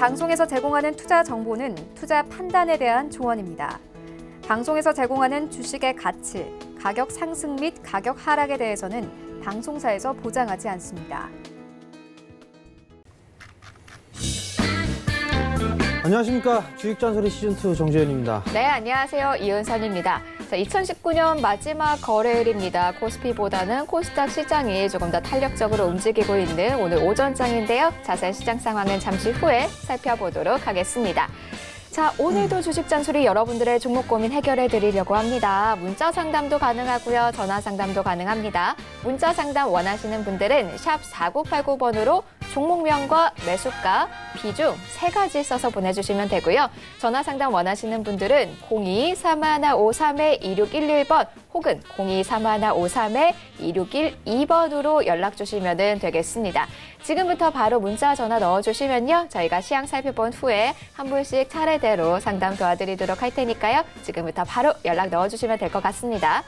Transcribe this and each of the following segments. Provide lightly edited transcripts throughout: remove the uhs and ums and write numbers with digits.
방송에서 제공하는 투자 정보는 투자 판단에 대한 조언입니다. 방송에서 제공하는 주식의 가치, 가격 상승 및 가격 하락에 대해서는 방송사에서 보장하지 않습니다. 안녕하십니까. 주식잔소리 시즌2 정재현입니다. 네, 안녕하세요. 이은선입니다. 자, 2019년 마지막 거래일입니다. 코스피보다는 코스닥 시장이 조금 더 탄력적으로 움직이고 있는 오늘 오전장인데요. 자세한 시장 상황은 잠시 후에 살펴보도록 하겠습니다. 자, 오늘도 주식 잔소리 여러분들의 종목 고민 해결해 드리려고 합니다. 문자 상담도 가능하고요. 전화 상담도 가능합니다. 문자 상담 원하시는 분들은 샵 4989번으로 종목명과 매수가, 비중 세 가지 써서 보내주시면 되고요. 전화 상담 원하시는 분들은 02-3153-2611번 혹은 02-3153-2612번으로 연락 주시면 되겠습니다. 지금부터 바로 문자 전화 넣어주시면요. 저희가 시황 살펴본 후에 한 분씩 차례대로 상담 도와드리도록 할 테니까요. 지금부터 바로 연락 넣어주시면 될 것 같습니다.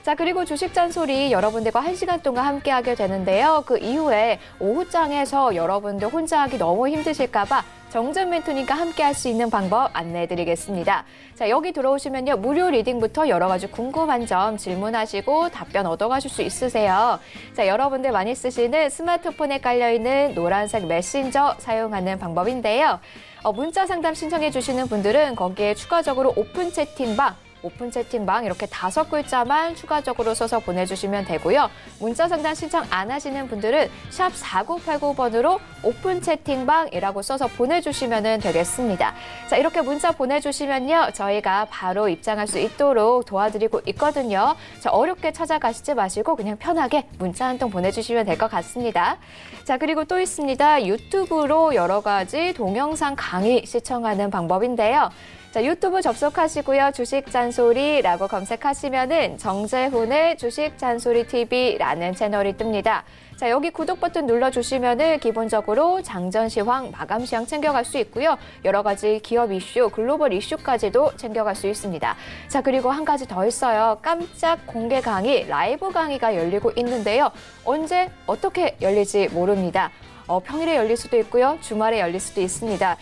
자, 그리고 주식 잔소리 여러분들과 1시간 동안 함께하게 되는데요. 그 이후에 오후장에서 여러분들 혼자 하기 너무 힘드실까 봐 정전 멘토님과 함께할 수 있는 방법 안내해드리겠습니다. 자, 여기 들어오시면요. 무료 리딩부터 여러 가지 궁금한 점 질문하시고 답변 얻어가실 수 있으세요. 자, 여러분들 많이 쓰시는 스마트폰에 깔려있는 노란색 메신저 사용하는 방법인데요. 문자 상담 신청해 주시는 분들은 거기에 추가적으로 오픈 채팅방 이렇게 5글자만 추가적으로 써서 보내주시면 되고요. 문자 상담 신청 안 하시는 분들은 샵 4989번으로 오픈 채팅방이라고 써서 보내주시면 되겠습니다. 자, 이렇게 문자 보내주시면요. 저희가 바로 입장할 수 있도록 도와드리고 있거든요. 자, 어렵게 찾아가시지 마시고 그냥 편하게 문자 한 통 보내주시면 될 것 같습니다. 자, 그리고 또 있습니다. 유튜브로 여러 가지 동영상 강의 시청하는 방법인데요. 자, 유튜브 접속하시고요. 주식잔소리라고 검색하시면은 정재훈의 주식잔소리TV라는 채널이 뜹니다. 자, 여기 구독 버튼 눌러주시면은 기본적으로 장전 시황, 마감 시황 챙겨갈 수 있고요. 여러 가지 기업 이슈, 글로벌 이슈까지도 챙겨갈 수 있습니다. 자, 그리고 한 가지 더 있어요. 깜짝 공개 강의, 라이브 강의가 열리고 있는데요. 언제, 어떻게 열릴지 모릅니다. 평일에 열릴 수도 있고요. 주말에 열릴 수도 있습니다.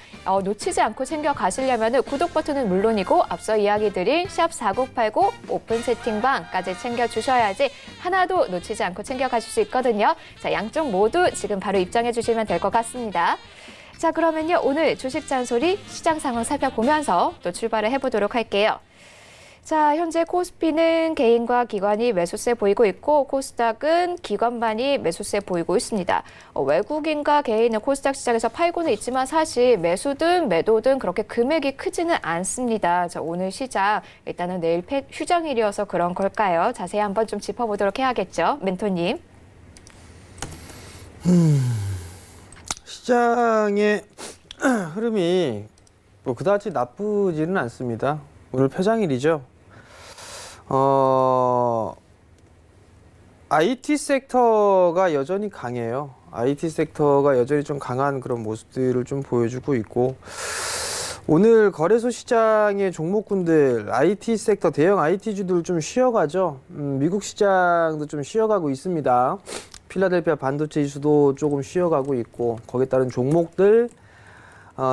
놓치지 않고 챙겨가시려면 구독 버튼은 물론이고 앞서 이야기 드린 샵 4989 오픈 채팅방까지 챙겨주셔야지 하나도 놓치지 않고 챙겨가실 수 있거든요. 자, 양쪽 모두 지금 바로 입장해 주시면 될 것 같습니다. 자, 그러면요. 오늘 주식 잔소리 시장 상황 살펴보면서 또 출발을 해보도록 할게요. 자, 현재 코스피는 개인과 기관이 매수세 보이고 있고 코스닥은 기관만이 매수세 보이고 있습니다. 외국인과 개인은 코스닥 시장에서 팔고는 있지만 사실 매수든 매도든 그렇게 금액이 크지는 않습니다. 자, 오늘 시장 일단은 내일 휴장일이어서 그런 걸까요? 자세히 한번 좀 짚어보도록 해야겠죠. 멘토님. 시장의 흐름이 뭐 그다지 나쁘지는 않습니다. 오늘 폐장일이죠. IT 섹터가 여전히 강해요. IT 섹터가 여전히 좀 강한 그런 모습들을 좀 보여주고 있고, 오늘 거래소 시장의 종목군들, IT 섹터, 대형 IT주들 좀 쉬어가죠. 미국 시장도 좀 쉬어가고 있습니다. 필라델피아 반도체 지수도 조금 쉬어가고 있고, 거기에 따른 종목들,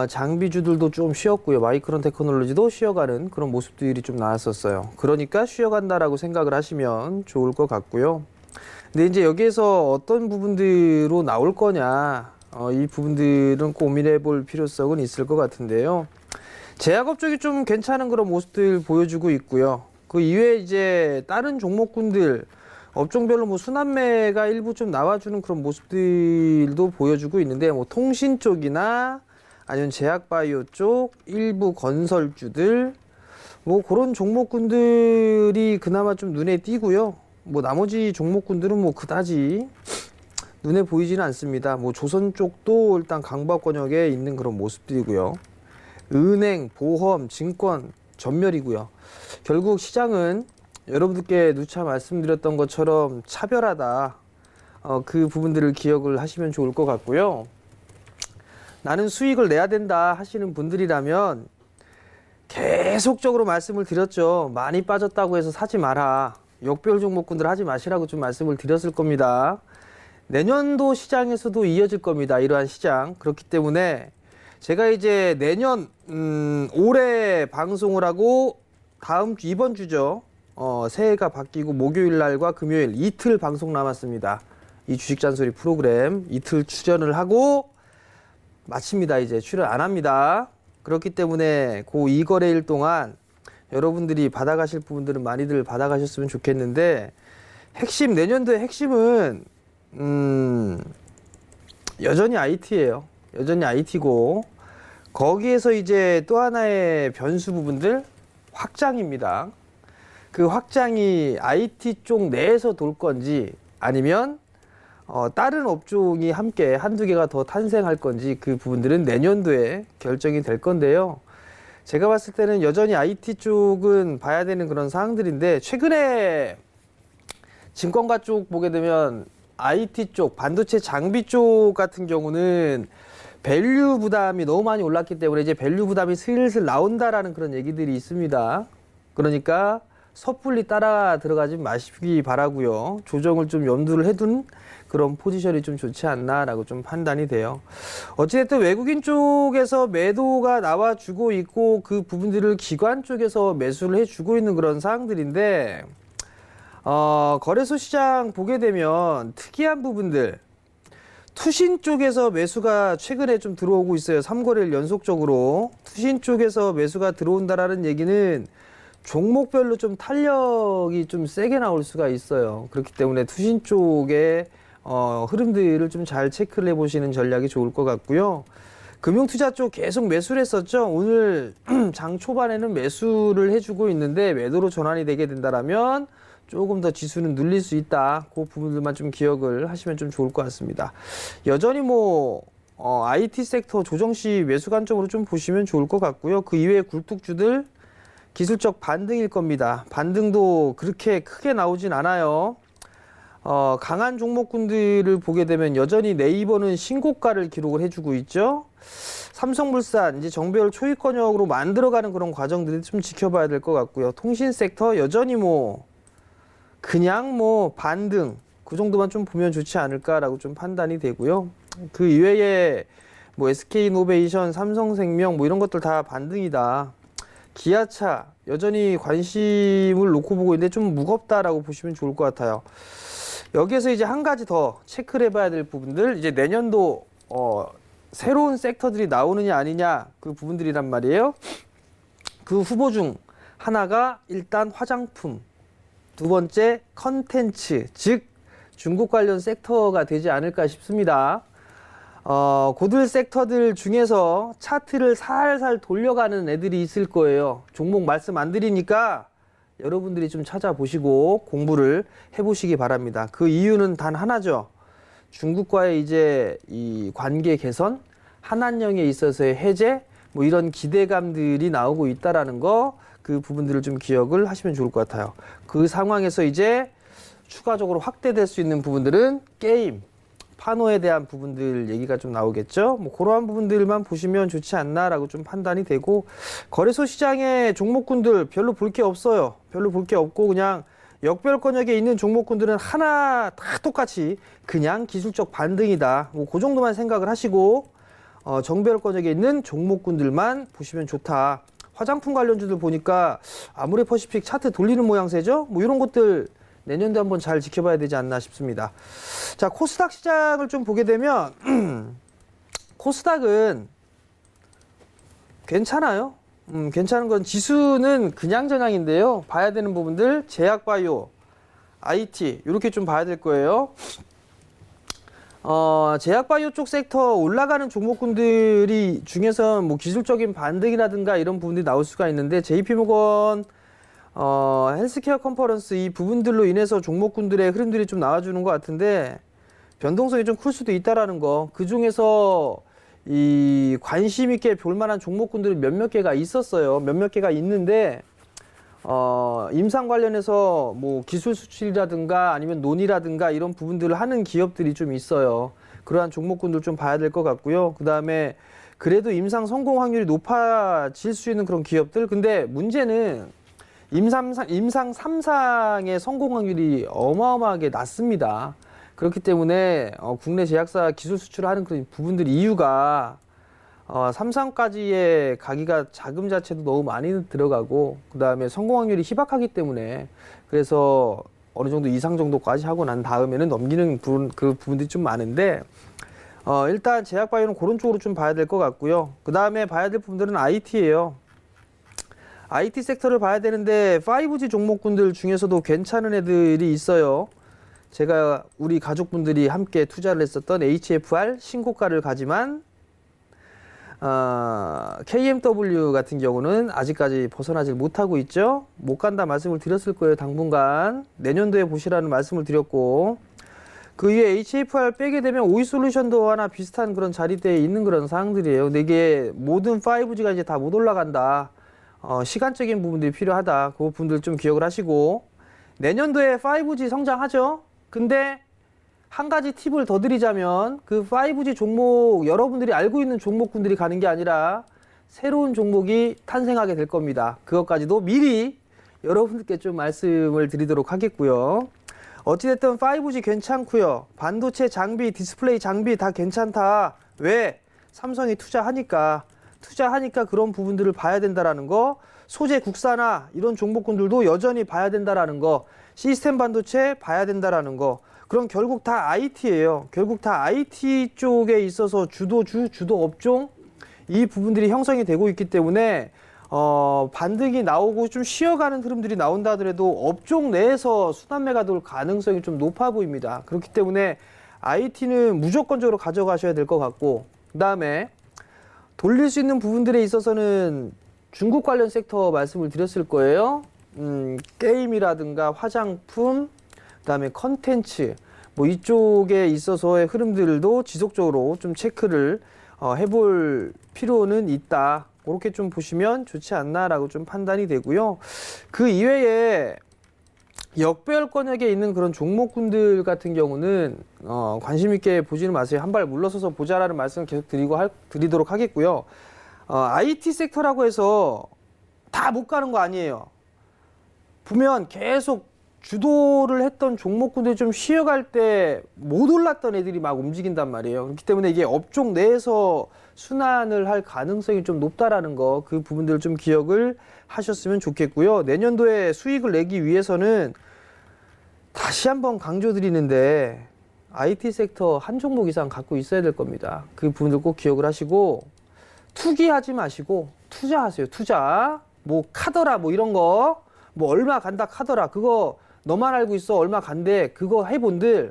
장비주들도 좀 쉬었고요. 마이크론 테크놀로지도 쉬어가는 그런 모습들이 좀 나왔었어요. 그러니까 쉬어간다라고 생각을 하시면 좋을 것 같고요. 근데 이제 여기에서 어떤 부분들로 나올 거냐, 이 부분들은 고민해 볼 필요성은 있을 것 같은데요. 제약업 쪽이 좀 괜찮은 그런 모습들 보여주고 있고요. 그 이외에 이제 다른 종목군들, 업종별로 뭐 순환매가 일부 좀 나와주는 그런 모습들도 보여주고 있는데, 뭐 통신 쪽이나 아니면 제약바이오 쪽, 일부 건설주들, 뭐 그런 종목군들이 그나마 좀 눈에 띄고요. 뭐 나머지 종목군들은 뭐 그다지 눈에 보이지는 않습니다. 뭐 조선 쪽도 일단 강보권역에 있는 그런 모습들이고요. 은행, 보험, 증권 전멸이고요. 결국 시장은 여러분들께 누차 말씀드렸던 것처럼 차별하다. 그 부분들을 기억을 하시면 좋을 것 같고요. 나는 수익을 내야 된다 하시는 분들이라면 계속적으로 말씀을 드렸죠. 많이 빠졌다고 해서 사지 마라. 역별 종목군들 하지 마시라고 좀 말씀을 드렸을 겁니다. 내년도 시장에서도 이어질 겁니다. 이러한 시장. 그렇기 때문에 제가 이제 내년 올해 방송을 하고 이번 주죠. 새해가 바뀌고 목요일 날과 금요일 이틀 방송 남았습니다. 이 주식 잔소리 프로그램 이틀 출연을 하고 마칩니다. 이제 출연 안 합니다. 그렇기 때문에 그 이거래일 동안 여러분들이 받아가실 부분들은 많이들 받아가셨으면 좋겠는데 내년도의 핵심은 여전히 IT예요. 여전히 IT고 거기에서 이제 또 하나의 변수 부분들 확장입니다. 그 확장이 IT 쪽 내에서 돌 건지 아니면 다른 업종이 함께 한두 개가 더 탄생할 건지 그 부분들은 내년도에 결정이 될 건데요. 제가 봤을 때는 여전히 IT 쪽은 봐야 되는 그런 사항들인데 최근에 증권가 쪽 보게 되면 IT 쪽, 반도체 장비 쪽 같은 경우는 밸류 부담이 너무 많이 올랐기 때문에 이제 밸류 부담이 슬슬 나온다라는 그런 얘기들이 있습니다. 그러니까 섣불리 따라 들어가지 마시기 바라고요. 조정을 좀 염두를 해둔 그런 포지션이 좀 좋지 않나라고 좀 판단이 돼요. 어찌됐든 외국인 쪽에서 매도가 나와주고 있고 그 부분들을 기관 쪽에서 매수를 해주고 있는 그런 사항들인데 거래소 시장 보게 되면 특이한 부분들 투신 쪽에서 매수가 최근에 좀 들어오고 있어요. 3거래일 연속적으로 투신 쪽에서 매수가 들어온다라는 얘기는 종목별로 좀 탄력이 좀 세게 나올 수가 있어요. 그렇기 때문에 투신 쪽의 흐름들을 좀 잘 체크를 해보시는 전략이 좋을 것 같고요. 금융투자 쪽 계속 매수를 했었죠. 오늘 장 초반에는 매수를 해주고 있는데 매도로 전환이 되게 된다라면 조금 더 지수는 눌릴 수 있다. 그 부분들만 좀 기억을 하시면 좀 좋을 것 같습니다. 여전히 IT 섹터 조정시 매수 관점으로 좀 보시면 좋을 것 같고요. 그 이외의 굴뚝주들 기술적 반등일 겁니다. 반등도 그렇게 크게 나오진 않아요. 강한 종목군들을 보게 되면 여전히 네이버는 신고가를 기록을 해주고 있죠. 삼성물산 이제 정배열 초입권역으로 만들어가는 그런 과정들이 좀 지켜봐야 될 것 같고요. 통신 섹터 여전히 그냥 반등 그 정도만 좀 보면 좋지 않을까라고 좀 판단이 되고요. 그 이외에 SK이노베이션, 삼성생명 이런 것들 다 반등이다. 기아차 여전히 관심을 놓고 보고 있는데 좀 무겁다라고 보시면 좋을 것 같아요. 여기에서 이제 한 가지 더 체크를 해봐야 될 부분들 이제 내년도 새로운 섹터들이 나오느냐 아니냐 그 부분들이란 말이에요. 그 후보 중 하나가 일단 화장품, 두 번째 컨텐츠, 즉 중국 관련 섹터가 되지 않을까 싶습니다. 고들 섹터들 중에서 차트를 살살 돌려가는 애들이 있을 거예요. 종목 말씀 안 드리니까 여러분들이 좀 찾아보시고 공부를 해보시기 바랍니다. 그 이유는 단 하나죠. 중국과의 이제 이 관계 개선, 한한령에 있어서의 해제, 이런 기대감들이 나오고 있다라는 거, 그 부분들을 좀 기억을 하시면 좋을 것 같아요. 그 상황에서 이제 추가적으로 확대될 수 있는 부분들은 게임, 파노에 대한 부분들 얘기가 좀 나오겠죠. 그러한 부분들만 보시면 좋지 않나라고 좀 판단이 되고, 거래소 시장의 종목군들 별로 볼 게 없어요. 별로 볼 게 없고 그냥 역별권역에 있는 종목군들은 하나 다 똑같이 그냥 기술적 반등이다. 그 정도만 생각을 하시고 정별권역에 있는 종목군들만 보시면 좋다. 화장품 관련주들 보니까 아모레퍼시픽 차트 돌리는 모양새죠. 이런 것들 내년도 한번 잘 지켜봐야 되지 않나 싶습니다. 자, 코스닥 시장을 좀 보게 되면 코스닥은 괜찮아요. 괜찮은 건 지수는 그냥 저냥인데요. 봐야 되는 부분들 제약바이오, IT 이렇게 좀 봐야 될 거예요. 제약바이오 쪽 섹터 올라가는 종목군들이 중에서 기술적인 반등이라든가 이런 부분들이 나올 수가 있는데 JP모건 헬스케어 컨퍼런스 이 부분들로 인해서 종목군들의 흐름들이 좀 나와주는 것 같은데 변동성이 좀 클 수도 있다라는 거. 그 중에서 이 관심 있게 볼 만한 종목군들이 몇몇 개가 있었어요. 몇몇 개가 있는데 임상 관련해서 기술 수출이라든가 아니면 논의라든가 이런 부분들을 하는 기업들이 좀 있어요. 그러한 종목군들 좀 봐야 될 것 같고요. 그 다음에 그래도 임상 성공 확률이 높아질 수 있는 그런 기업들. 근데 문제는 임상 3상의 성공 확률이 어마어마하게 낮습니다. 그렇기 때문에 국내 제약사 기술 수출을 하는 그런 부분들 이유가 삼성까지의 가기가 자금 자체도 너무 많이 들어가고 그다음에 성공 확률이 희박하기 때문에 그래서 어느 정도 이상 정도까지 하고 난 다음에는 넘기는 그 부분들이 좀 많은데 일단 제약바이오는 그런 쪽으로 좀 봐야 될 것 같고요. 그다음에 봐야 될 부분들은 IT예요. IT 섹터를 봐야 되는데 5G 종목군들 중에서도 괜찮은 애들이 있어요. 제가 우리 가족분들이 함께 투자를 했었던 HFR 신고가를 가지만 KMW 같은 경우는 아직까지 벗어나질 못하고 있죠. 못 간다 말씀을 드렸을 거예요. 당분간 내년도에 보시라는 말씀을 드렸고 그 이후에 HFR 빼게 되면 오이솔루션도 하나 비슷한 그런 자리대에 있는 그런 상황들이에요. 근데 이게 모든 5G가 이제 다 못 올라간다. 시간적인 부분들이 필요하다. 그 부분들 좀 기억을 하시고 내년도에 5G 성장하죠. 근데 한 가지 팁을 더 드리자면 그 5G 종목 여러분들이 알고 있는 종목군들이 가는 게 아니라 새로운 종목이 탄생하게 될 겁니다. 그것까지도 미리 여러분들께 좀 말씀을 드리도록 하겠고요. 어찌됐든 5G 괜찮고요. 반도체 장비, 디스플레이 장비 다 괜찮다. 왜? 삼성이 투자하니까 그런 부분들을 봐야 된다라는 거. 소재 국산화 이런 종목군들도 여전히 봐야 된다라는 거. 시스템 반도체 봐야 된다라는 거. 그럼 결국 다 IT예요. 결국 다 IT 쪽에 있어서 주도주, 주도 업종 이 부분들이 형성이 되고 있기 때문에 반등이 나오고 좀 쉬어가는 흐름들이 나온다 하더라도 업종 내에서 순환매가 돌 가능성이 좀 높아 보입니다. 그렇기 때문에 IT는 무조건적으로 가져가셔야 될 것 같고 그다음에 돌릴 수 있는 부분들에 있어서는 중국 관련 섹터 말씀을 드렸을 거예요. 게임이라든가 화장품 그다음에 컨텐츠 뭐 이쪽에 있어서의 흐름들도 지속적으로 좀 체크를 해볼 필요는 있다. 그렇게 좀 보시면 좋지 않나라고 좀 판단이 되고요. 그 이외에 역배열권역에 있는 그런 종목군들 같은 경우는 관심 있게 보지는 마세요. 한 발 물러서서 보자라는 말씀을 계속 드리도록 하겠고요. IT 섹터라고 해서 다 못 가는 거 아니에요. 보면 계속 주도를 했던 종목군들이 좀 쉬어갈 때 못 올랐던 애들이 막 움직인단 말이에요. 그렇기 때문에 이게 업종 내에서 순환을 할 가능성이 좀 높다라는 거, 그 부분들을 좀 기억을 하셨으면 좋겠고요. 내년도에 수익을 내기 위해서는 다시 한번 강조드리는데 IT 섹터 한 종목 이상 갖고 있어야 될 겁니다. 그 부분들 꼭 기억을 하시고 투기하지 마시고 투자하세요. 투자. 뭐 카더라 뭐 이런 거 뭐 얼마 간다 카더라 그거 너만 알고 있어 얼마 간대 그거 해본들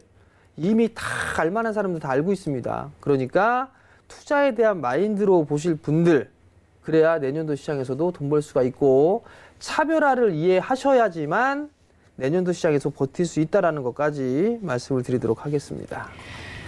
이미 다 알만한 사람들 다 알고 있습니다. 그러니까 투자에 대한 마인드로 보실 분들 그래야 내년도 시장에서도 돈 벌 수가 있고 차별화를 이해하셔야지만 내년도 시장에서 버틸 수 있다는 것까지 말씀을 드리도록 하겠습니다.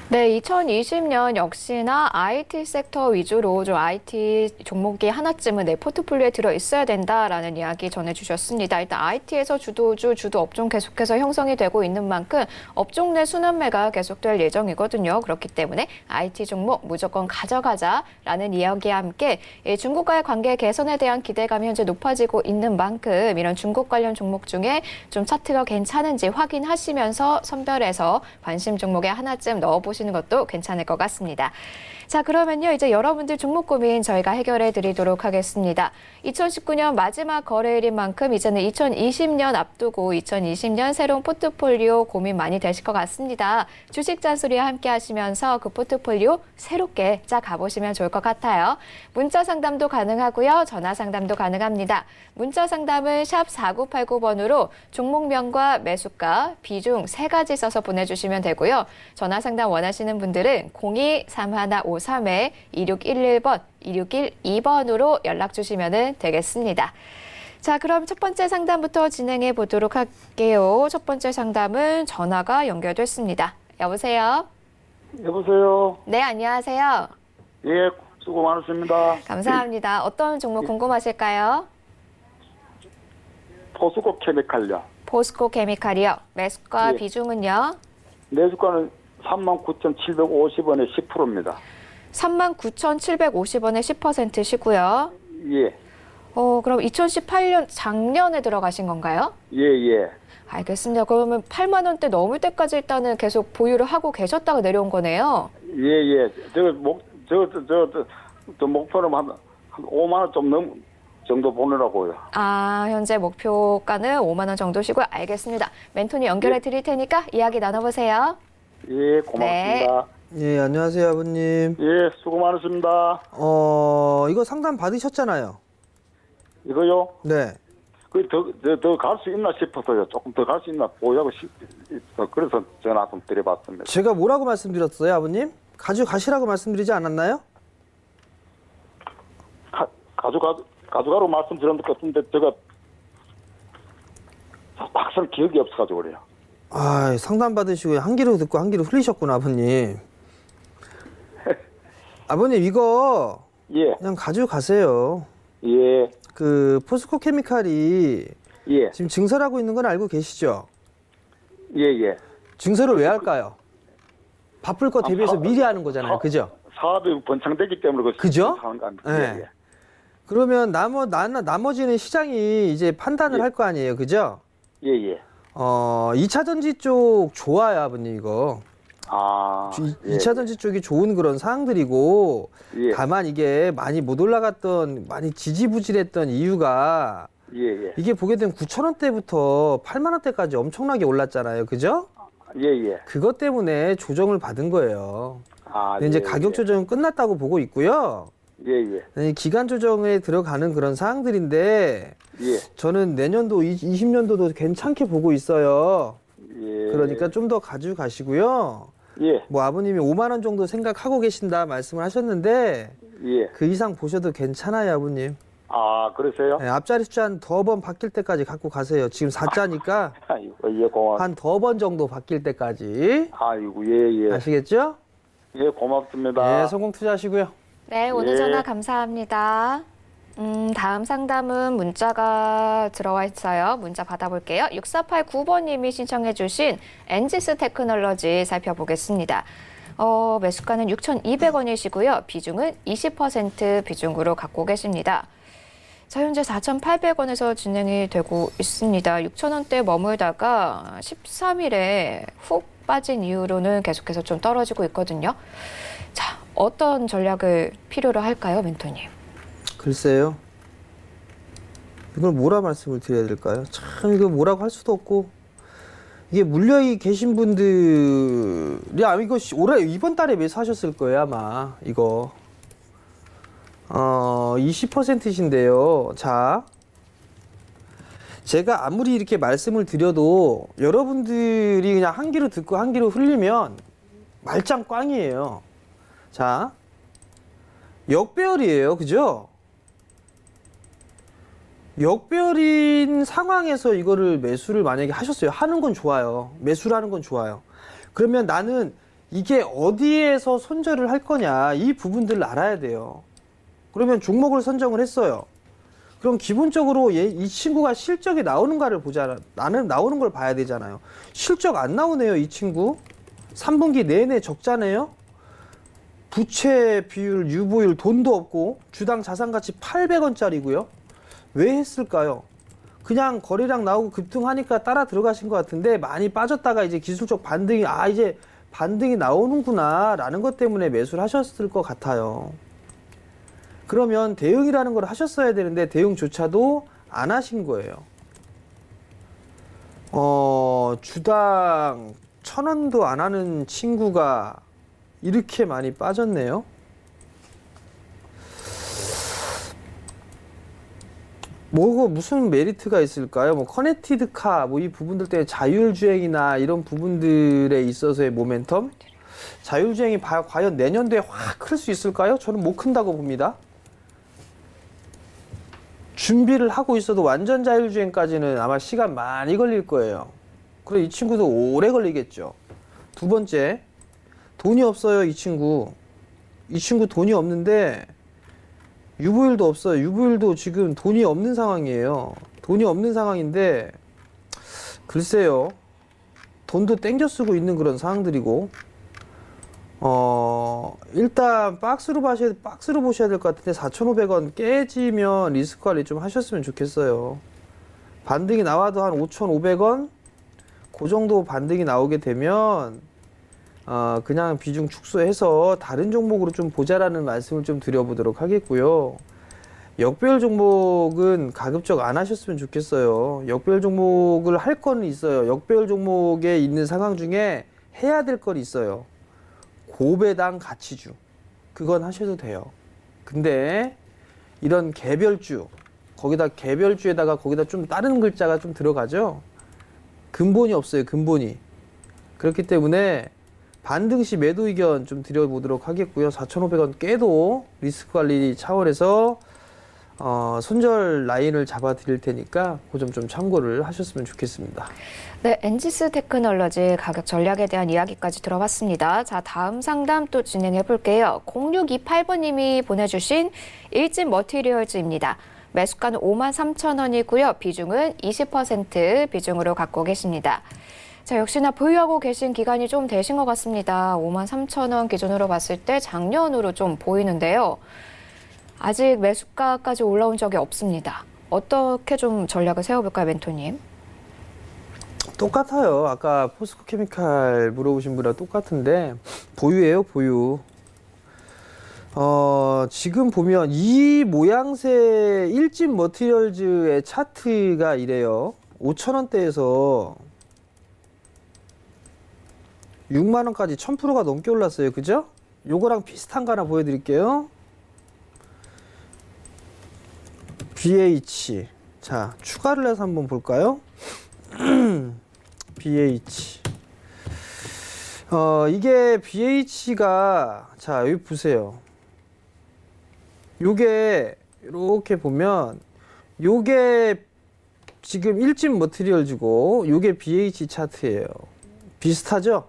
네, 2020년 역시나 IT 섹터 위주로 좀 IT 종목이 하나쯤은 내 포트폴리오에 들어 있어야 된다라는 이야기 전해주셨습니다. 일단 IT에서 주도주, 주도 업종 계속해서 형성이 되고 있는 만큼 업종 내 순환매가 계속될 예정이거든요. 그렇기 때문에 IT 종목 무조건 가져가자라는 이야기와 함께 중국과의 관계 개선에 대한 기대감이 현재 높아지고 있는 만큼 이런 중국 관련 종목 중에 좀 차트가 괜찮은지 확인하시면서 선별해서 관심 종목에 하나쯤 넣어보시는 것도 괜찮을 것 같습니다. 자, 그러면요. 이제 여러분들 종목 고민 저희가 해결해 드리도록 하겠습니다. 2019년 마지막 거래일인 만큼 이제는 2020년 앞두고 2020년 새로운 포트폴리오 고민 많이 되실 것 같습니다. 주식 잔소리와 함께 하시면서 그 포트폴리오 새롭게 짜 가보시면 좋을 것 같아요. 문자 상담도 가능하고요. 전화 상담도 가능합니다. 문자 상담은 샵 4989번으로 종목명과 매수가, 비중 3가지 써서 보내주시면 되고요. 전화 상담 원하시는 분들은 02-3153-2611번, 2612번으로 연락 주시면 되겠습니다. 자, 그럼 첫 번째 상담부터 진행해 보도록 할게요. 첫 번째 상담은 전화가 연결됐습니다. 여보세요? 여보세요? 네, 안녕하세요. 예, 수고 많으십니다. 감사합니다. 어떤 종목 궁금하실까요? 포스코 케미칼요. 포스코 케미칼이요. 매수가 예. 비중은요? 매수가는 39,750원에 10%입니다. 39,750원에 10%시고요. 예, 그럼 2018년 작년에 들어가신 건가요? 예. 알겠습니다. 그러면 8만 원대 넘을 때까지 일단은 계속 보유를 하고 계셨다가 내려온 거네요. 예. 저 목표는 한 5만 원 좀 정도 보내라고요. 아, 현재 목표가는 5만 원 정도시고요. 알겠습니다. 멘토님 연결해 드릴 테니까 이야기 나눠보세요. 예, 고맙습니다. 예, 안녕하세요, 아버님. 예, 수고 많으십니다. 이거 상담 받으셨잖아요. 이거요? 네. 더 갈 수 있나 싶어서요. 조금 더 갈 수 있나 보자고 싶어서 그래서 전화 좀 드려봤습니다. 제가 뭐라고 말씀드렸어요, 아버님? 가져가시라고 말씀드리지 않았나요? 가져가라고 말씀드렸는 것 같은데 제가 막상 기억이 없어가지고 그래요. 아, 상담 받으시고 한 귀로 듣고 한 귀로 흘리셨구나, 아버님. 아버님, 이거 예, 그냥 가져가세요. 예, 그 포스코 케미칼이 예, 지금 증설하고 있는 건 알고 계시죠? 예, 예. 증설을 왜 할까요? 바쁠 거 대비해서 사- 미리 하는 거잖아요. 그죠? 사업이 번창되기 때문에 그죠? 하는 거 아닙니까? 네. 예, 예. 그러면 나머지는 시장이 이제 판단을 예. 할 거 아니에요. 그죠? 예, 예. 2차 전지 쪽 좋아요, 아버님, 이거. 아, 예, 2차 전지 쪽이 좋은 그런 사항들이고, 예. 다만 이게 많이 못 올라갔던, 많이 지지부진했던 이유가, 예, 예. 이게 보게 되면 9,000원대부터 8만원대까지 엄청나게 올랐잖아요. 그죠? 예, 예. 그것 때문에 조정을 받은 거예요. 아, 근데 이제 예, 가격 조정은 끝났다고 보고 있고요. 예, 예. 기간 조정에 들어가는 그런 사항들인데, 예. 저는 내년도 20년도도 괜찮게 보고 있어요. 예. 그러니까 좀 더 가지고 가시고요. 예, 뭐 아버님이 5만 원 정도 생각하고 계신다 말씀을 하셨는데 예. 그 이상 보셔도 괜찮아요, 아버님. 아, 그러세요? 네, 앞자리 숫자 한 더 번 바뀔 때까지 갖고 가세요. 지금 4자니까 아이고, 예, 고맙. 한 더 번 정도 바뀔 때까지. 아이고, 예, 예. 아시겠죠? 예, 고맙습니다. 네, 성공 투자하시고요. 네, 오늘 예. 전화 감사합니다. 다음 상담은 문자가 들어와 있어요. 문자 받아볼게요. 6489번님이 신청해 주신 엔지스 테크놀로지 살펴보겠습니다. 매수가는 6,200원이시고요. 비중은 20% 비중으로 갖고 계십니다. 자, 현재 4,800원에서 진행이 되고 있습니다. 6,000원대 머물다가 13일에 훅 빠진 이후로는 계속해서 좀 떨어지고 있거든요. 자, 어떤 전략을 필요로 할까요, 멘토님? 글쎄요. 이걸 뭐라 말씀을 드려야 될까요? 참 이거 뭐라고 할 수도 없고 이게 물려이 계신 분들이 이거 올해 이번 달에 매수하셨을 거예요 아마 이거 20%신데요. 자, 제가 아무리 이렇게 말씀을 드려도 여러분들이 그냥 한 귀로 듣고 한 귀로 흘리면 말짱 꽝이에요. 자, 역배열이에요. 그죠? 역배열인 상황에서 이거를 매수를 만약에 하셨어요. 하는 건 좋아요. 매수를 하는 건 좋아요. 그러면 나는 이게 어디에서 손절을 할 거냐 이 부분들을 알아야 돼요. 그러면 종목을 선정을 했어요. 그럼 기본적으로 이 친구가 실적이 나오는가를 보자. 나는 나오는 걸 봐야 되잖아요. 실적 안 나오네요, 이 친구. 3분기 내내 적자네요. 부채 비율, 유보율 돈도 없고 주당 자산가치 800원짜리고요. 왜 했을까요? 그냥 거래량 나오고 급등하니까 따라 들어가신 것 같은데 많이 빠졌다가 이제 기술적 반등이 이제 반등이 나오는구나 라는 것 때문에 매수를 하셨을 것 같아요. 그러면 대응이라는 걸 하셨어야 되는데 대응조차도 안 하신 거예요. 주당 1,000원도 안 하는 친구가 이렇게 많이 빠졌네요. 무슨 메리트가 있을까요? 커넥티드카, 이 부분들 때문에 자율주행이나 이런 부분들에 있어서의 모멘텀? 자율주행이 과연 내년도에 확 클 수 있을까요? 저는 못 큰다고 봅니다. 준비를 하고 있어도 완전 자율주행까지는 아마 시간 많이 걸릴 거예요. 그리고 이 친구도 오래 걸리겠죠. 두 번째, 돈이 없어요, 이 친구. 이 친구 돈이 없는데 유보율도 없어요. 유보율도 지금 돈이 없는 상황이에요. 돈이 없는 상황인데 글쎄요. 돈도 땡겨 쓰고 있는 그런 상황들이고 일단 박스로 보셔야 될 것 같은데 4,500원 깨지면 리스크 관리 좀 하셨으면 좋겠어요. 반등이 나와도 한 5,500원 그 정도 반등이 나오게 되면 그냥 비중 축소해서 다른 종목으로 좀 보자라는 말씀을 좀 드려보도록 하겠고요. 역별 종목은 가급적 안 하셨으면 좋겠어요. 역별 종목을 할 거는 있어요. 역별 종목에 있는 상황 중에 해야 될 건 있어요. 고배당 가치주. 그건 하셔도 돼요. 근데 이런 개별주, 거기다 개별주에다가 거기다 좀 다른 글자가 좀 들어가죠. 근본이 없어요. 근본이. 그렇기 때문에 반등시 매도 의견 좀 드려보도록 하겠고요. 4,500원 깨도 리스크 관리 차원에서 손절 라인을 잡아 드릴 테니까 그 점 좀 참고를 하셨으면 좋겠습니다. 네, 엔지스 테크놀로지 가격 전략에 대한 이야기까지 들어봤습니다. 자, 다음 상담 또 진행해 볼게요. 0628번님이 보내주신 일진 머티리얼즈입니다. 매수가는 53,000원이고요. 비중은 20% 비중으로 갖고 계십니다. 자, 역시나 보유하고 계신 기간이 좀 되신 것 같습니다. 53,000원 기준으로 봤을 때 작년으로 좀 보이는데요. 아직 매수가까지 올라온 적이 없습니다. 어떻게 좀 전략을 세워볼까요, 멘토님? 똑같아요. 아까 포스코 케미칼 물어보신 분이랑 똑같은데 보유예요, 보유. 지금 보면 이 모양새 일진 머티리얼즈의 차트가 이래요. 5,000원대에서 6만 원까지 1000%가 넘게 올랐어요. 그죠? 요거랑 비슷한 거 하나 보여드릴게요. BH. 자, 추가를 해서 한번 볼까요? BH. 이게 BH가, 자, 여기 보세요. 요게, 이렇게 보면, 요게 지금 일진 머티리얼즈고, 요게 BH 차트예요. 비슷하죠?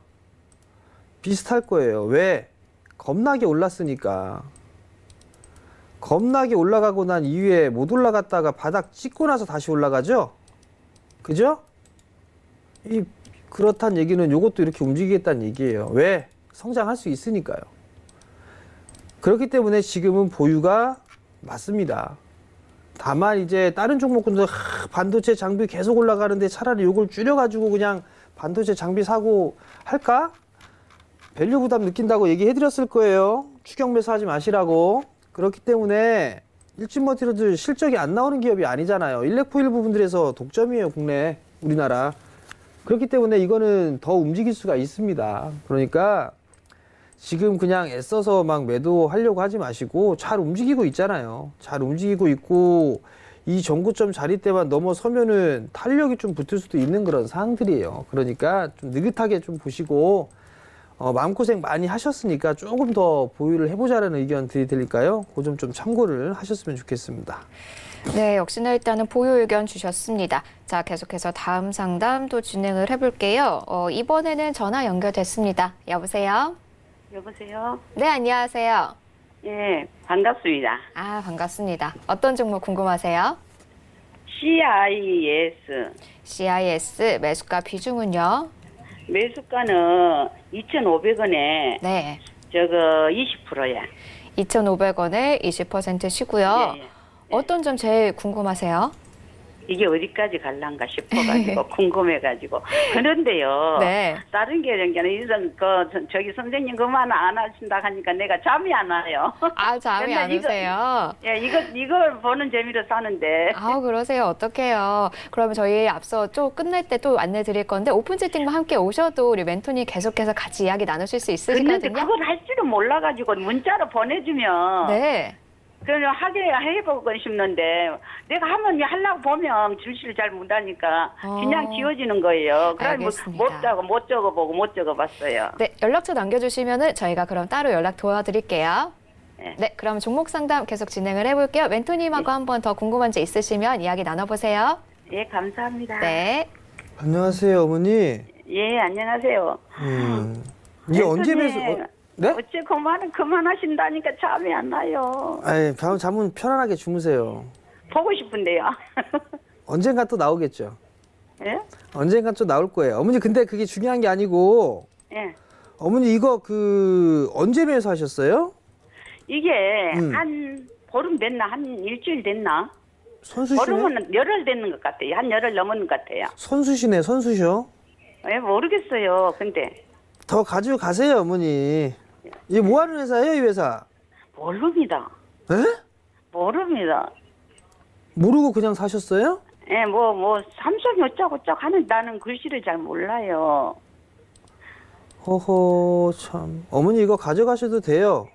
비슷할 거예요. 왜? 겁나게 올랐으니까. 겁나게 올라가고 난 이후에 못 올라갔다가 바닥 찍고 나서 다시 올라가죠? 그죠? 그렇단 얘기는 요것도 이렇게 움직이겠다는 얘기예요. 왜? 성장할 수 있으니까요. 그렇기 때문에 지금은 보유가 맞습니다. 다만 이제 다른 종목군들 반도체 장비 계속 올라가는데 차라리 요걸 줄여가지고 그냥 반도체 장비 사고 할까? 밸류 부담 느낀다고 얘기해드렸을 거예요. 추격 매수하지 마시라고. 그렇기 때문에 일진 머티리얼즈 실적이 안 나오는 기업이 아니잖아요. 일렉포일 부분들에서 독점이에요, 국내, 우리나라. 그렇기 때문에 이거는 더 움직일 수가 있습니다. 그러니까 지금 그냥 애써서 막 매도하려고 하지 마시고 잘 움직이고 있잖아요. 잘 움직이고 있고 이 전고점 자리 때만 넘어서면은 탄력이 좀 붙을 수도 있는 그런 상황들이에요. 그러니까 좀 느긋하게 좀 보시고 마음고생 많이 하셨으니까 조금 더 보유를 해보자라는 의견 드릴까요? 그 점 좀 참고를 하셨으면 좋겠습니다. 네, 역시나 일단은 보유 의견 주셨습니다. 자, 계속해서 다음 상담 또 진행을 해볼게요. 이번에는 전화 연결됐습니다. 여보세요? 여보세요? 네, 안녕하세요. 예, 반갑습니다. 아, 반갑습니다. 어떤 종목 궁금하세요? CIS. CIS 매수가 비중은요? 매수가는 2,500원에 네, 저거 20%야. 2,500원에 20%시고요. 예, 예. 어떤 점 제일 궁금하세요? 이게 어디까지 갈란가 싶어가지고 궁금해가지고 그런데요. 네. 다른 게 이런 저기 선생님 그만 안 하신다 하니까 내가 잠이 안 와요. 아, 잠이 안 맨날 오세요? 예, 이걸 보는 재미로 사는데. 아, 그러세요. 어떡해요. 그러면 저희 앞서 또 끝날 때 또 안내 드릴 건데 오픈 채팅방 함께 오셔도 우리 멘토님 계속해서 같이 이야기 나누실 수 그런데 있으시거든요. 그걸 할 줄은 몰라가지고 문자로 보내주면. 네. 그냥 해보고 싶는데 내가 하면 하려고 보면 줄지를 잘 못하니까 그냥 지워지는 거예요. 그래서 알겠습니다. 못 적어보고 못 적어봤어요. 네, 연락처 남겨주시면은 저희가 그럼 따로 연락 도와드릴게요. 네. 네, 그럼 종목 상담 계속 진행을 해볼게요. 멘토님하고 한 번 더 궁금한 점 있으시면 이야기 나눠보세요. 예, 감사합니다. 네. 안녕하세요, 어머니. 예, 안녕하세요. 이게 언제 멘토님, 매수, 네? 어째 그만하신다니까 잠이 안 나요. 아이, 잠은 편안하게 주무세요. 보고 싶은데요. 언젠가 또 나오겠죠. 예? 언젠가 또 나올 거예요. 어머니, 근데 그게 중요한 게 아니고, 예. 어머니 이거 언제 매수하셨어요? 이게 음. 한 보름 됐나? 한 일주일 됐나? 선수시네? 보름은 열흘 됐는 것 같아요. 한 열흘 넘은 것 같아요. 선수시네, 선수셔. 예, 모르겠어요. 근데 더 가지고 가세요, 어머니. 이게 뭐 하는 회사예요, 이 회사? 모릅니다. 에? 모릅니다. 모르고 그냥 사셨어요? 예, 삼성이 어쩌고저쩌고 하는 나는 글씨를 잘 몰라요. 허허, 참. 어머니 이거 가져가셔도 돼요.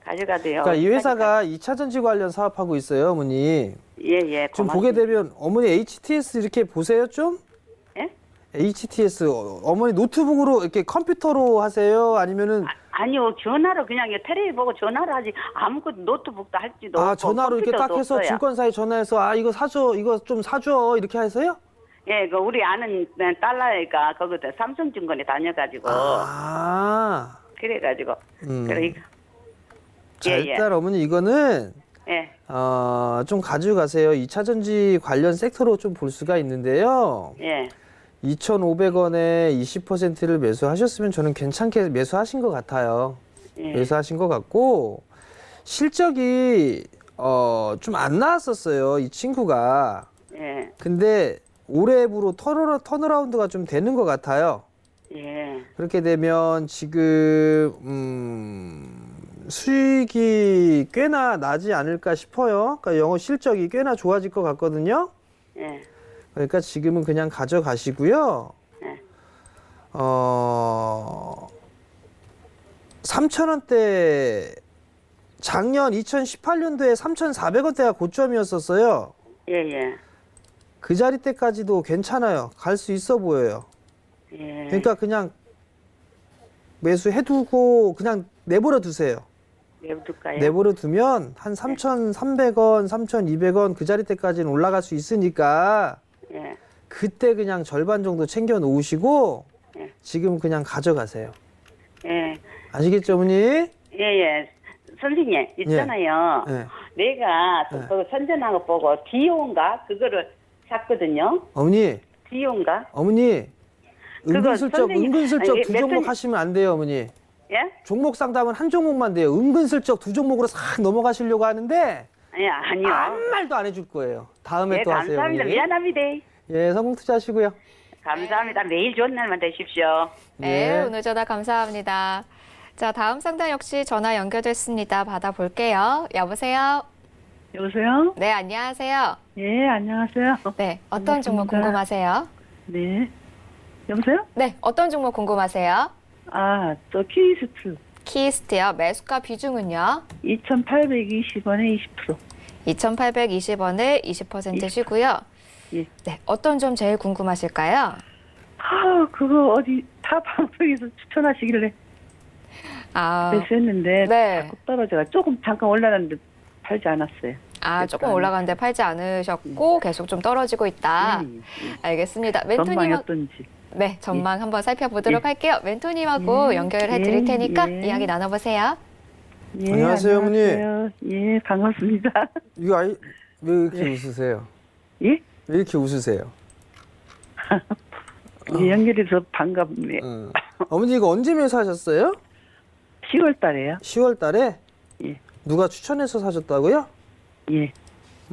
가져가세요. 그러니까 이 회사가 2차 전지 관련 사업하고 있어요, 어머니. 예, 좀 고맙습니다. 보게 되면 어머니 HTS 이렇게 보세요, 좀? 예? HTS 어머니 노트북으로 이렇게 컴퓨터로 하세요? 아니면은 아니요, 전화로 그냥 텔레비 보고 전화로 하지 아무것도 노트북도 할지도 없고 전화로 이렇게 딱 컴퓨터도 해서 없어요. 증권사에 전화해서 이거 사줘, 이거 좀 사줘 이렇게 하세요? 예, 그 우리 아는 딸라니까 거기다 삼성증권에 다녀가지고 그래가지고 그래 이거 자, 예, 일단 어머니 이거는 예, 좀 가지고 가세요. 2차 전지 관련 섹터로 좀 볼 수가 있는데요. 예, 2,500원에 20%를 매수하셨으면 저는 괜찮게 매수하신 것 같아요. 예. 매수하신 것 같고 실적이 좀 안 나왔었어요, 이 친구가. 예, 근데 올해부로 턴어라운드가 좀 되는 것 같아요. 예, 그렇게 되면 지금 수익이 꽤나 나지 않을까 싶어요. 그러니까 영업 실적이 꽤나 좋아질 것 같거든요. 예, 그러니까 지금은 그냥 가져가시고요. 예. 3,000원대 작년 2018년도에 3,400원대가 고점이었었어요. 예, 예, 그 자리 때까지도 괜찮아요. 갈 수 있어 보여요. 예. 그러니까 그냥 매수해두고 그냥 내버려 두세요. 내둘까요? 내버려 두면 한 3,300원, 3,200원 그 자리 때까지는 올라갈 수 있으니까 예, 그때 그냥 절반 정도 챙겨 놓으시고 예. 지금 그냥 가져가세요. 예, 아시겠죠, 어머니? 예, 예. 선생님 있잖아요. 예. 내가 예. 그 선전한 거 보고 디오인가 그거를 샀거든요. 어머니, 디오인가? 어머니. 그거 은근슬쩍, 선생님- 은근슬쩍 아니, 두 몇 종목 번- 하시면 안 돼요, 어머니. 예? 종목 상담은 한 종목만 돼요. 은근슬쩍 두 종목으로 싹 넘어가시려고 하는데 예, 아니요. 아무 말도 안 해줄 거예요. 다음에 예, 또 하세요, 감사합니다. 어머니. 미안합니다. 예, 성공 투자하시고요. 감사합니다. 매일 좋은 날만 되십시오. 네, 예. 오늘 전화 감사합니다. 자, 다음 상담 역시 전화 연결됐습니다. 받아볼게요. 여보세요? 여보세요? 네, 안녕하세요. 예, 안녕하세요. 네, 어떤 종목 반갑습니다. 궁금하세요? 네. 여보세요? 네, 어떤 종목 궁금하세요? 저 키스트 키스트요. 매수가 비중은요? 2,820원에 20%. 2,820원을 20%시고요. 예. 네, 어떤 점 제일 궁금하실까요? 그거 어디 타 방송에서 추천하시길래 아, 매수했는데 네. 자꾸 떨어져가 조금 잠깐 올라갔는데 팔지 않았어요. 조금 일단- 올라가는데 팔지 않으셨고 계속 좀 떨어지고 있다. 알겠습니다. 전망이 멘토님, 어떤지. 네, 전망 한번 살펴보도록 예. 할게요. 멘토님하고 예. 연결해 드릴 예. 테니까 예. 이야기 나눠보세요. 예, 안녕하세요, 어머니. 안녕하세요. 예, 반갑습니다. 이거 왜 이렇게 웃으세요? 예? 왜 이렇게 웃으세요? 예, 연결해서 반갑네요. 어머니 이거 언제 매수하셨어요? 10월 달에요. 10월 달에? 예. 누가 추천해서 사셨다고요? 예.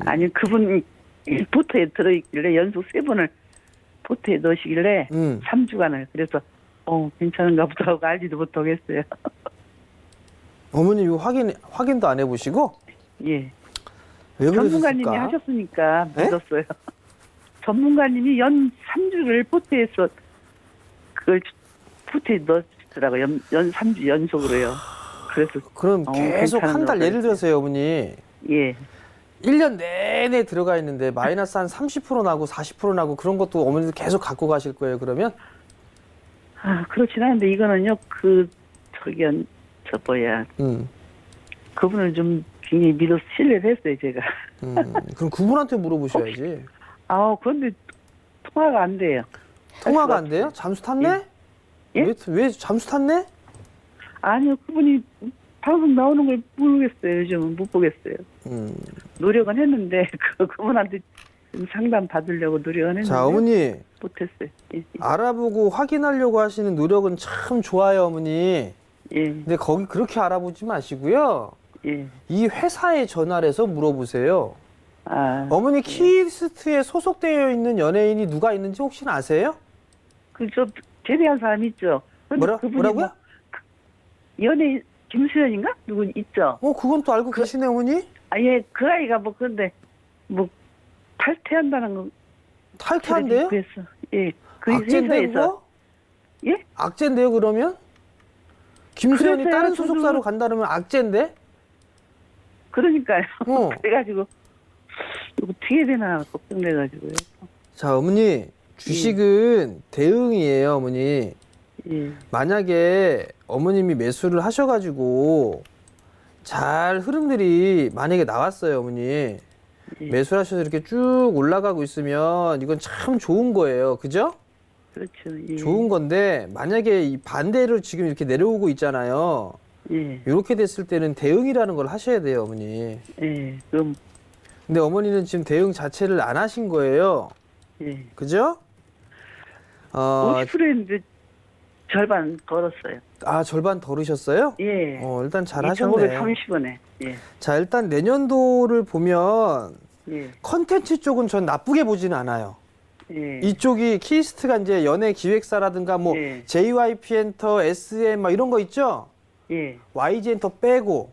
아니, 그분 보트에 들어있길래 연속 3번을 보트에 넣으시길래 3주간을 그래서 괜찮은가 보다 하고 알지도 못하겠어요. 어머니 이거 확인도 안 해보시고? 예. 왜 전문가님이 그러셨을까? 하셨으니까 네? 믿었어요. 전문가님이 연 3주를 보트에서 그걸 보트에 넣으시더라고요. 연 3주 연속으로요. 그래서 그럼 계속 괜찮은 한 달 거 예를 들어서요, 어머니. 예. 1년 내내 들어가 있는데 마이너스 한 30% 나고 40% 나고 그런 것도 어머니도 계속 갖고 가실 거예요, 그러면? 그렇진 않은데 이거는요. 그분을 좀 굉장히 믿어서 신뢰를 했어요, 제가. 그럼 그분한테 물어보셔야지. 그런데 통화가 안 돼요. 통화가 안 돼요? 잠수 탔네? 예? 왜 잠수 탔네? 아니요, 그분이 방송 나오는 걸 모르겠어요. 요즘은 못 보겠어요. 노력은 했는데 그분한테 좀 상담 받으려고 노력은 했는데 자, 어머니 못했어요. 예. 알아보고 확인하려고 하시는 노력은 참 좋아요, 어머니. 예. 근데 거기 그렇게 알아보지 마시고요. 예. 이 회사에 전화를 해서 물어보세요. 어머니 예. 키스트에 소속되어 있는 연예인이 누가 있는지 혹시 아세요? 제대한 사람 있죠. 근데 그분이 뭐라고요? 뭐 연예 김수현인가 누구 있죠? 그건 또 알고 계시네, 어머니? 아예 그 아이가 뭐 근데 뭐 탈퇴한다는 거 탈퇴한대요? 그랬어. 예. 그 악재인데, 회사에서 그거? 예? 악재인데요, 그러면? 김수현이 그래서요, 다른 저도- 소속사로 간다면 악재인데? 그러니까요. 어. 그래가지고 이거 어떻게 되나 걱정돼가지고요. 자, 어머니, 주식은 대응이에요, 어머니. 예. 만약에 어머님이 매수를 하셔가지고 잘 흐름들이 만약에 나왔어요, 어머니. 예. 매수를 하셔서 이렇게 쭉 올라가고 있으면 이건 참 좋은 거예요. 그죠? 그렇죠. 예. 좋은 건데 만약에 이 반대로 지금 이렇게 내려오고 있잖아요. 예. 이렇게 됐을 때는 대응이라는 걸 하셔야 돼요, 어머니. 예. 그럼 근데 어머니는 지금 대응 자체를 안 하신 거예요. 예. 그죠? 50%인데 절반 걸었어요. 절반 덜으셨어요? 예. 일단 잘 하셨네. 2,530원에. 예. 자, 일단 내년도를 보면 예. 컨텐츠 쪽은 전 나쁘게 보지는 않아요. 예. 이쪽이 키스트가 이제 연예 기획사라든가 뭐 예. JYP 엔터, SM 막 이런 거 있죠? 예. YG 엔터 빼고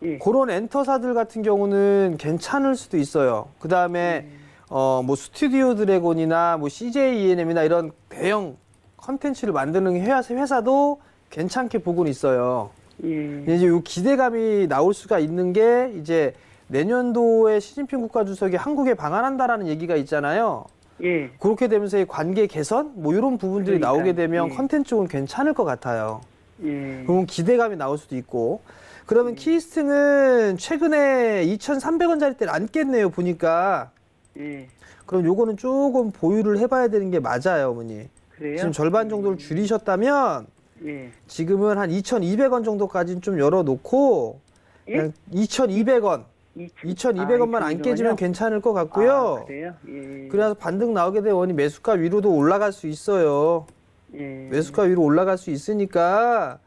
예. 그런 엔터사들 같은 경우는 괜찮을 수도 있어요. 그 다음에 뭐 스튜디오 드래곤이나 뭐 CJ ENM이나 이런 대형 컨텐츠를 만드는 회사도 괜찮게 보고는 있어요. 예. 근데 이제 요 기대감이 나올 수가 있는 게 이제 내년도에 시진핑 국가주석이 한국에 방한한다라는 얘기가 있잖아요. 예. 그렇게 되면서 이 관계 개선 뭐 이런 부분들이 그러니까요. 나오게 되면 예. 컨텐츠 쪽은 괜찮을 것 같아요. 예. 그러면 기대감이 나올 수도 있고. 그러면 키스팅은 최근에 2,300원짜리 때를 안 깼네요, 보니까. 예. 그럼 요거는 조금 보유를 해봐야 되는 게 맞아요, 어머니. 그래요? 지금 절반 정도를 줄이셨다면 예. 지금은 한 2,200원 정도까지는 좀 열어놓고 예? 그냥 2,200원, 2,200원만 안 깨지면 괜찮을 것 같고요. 그래요? 예. 그래서 반등 나오게 되면 원이 매수가 위로도 올라갈 수 있어요. 예. 매수가 위로 올라갈 수 있으니까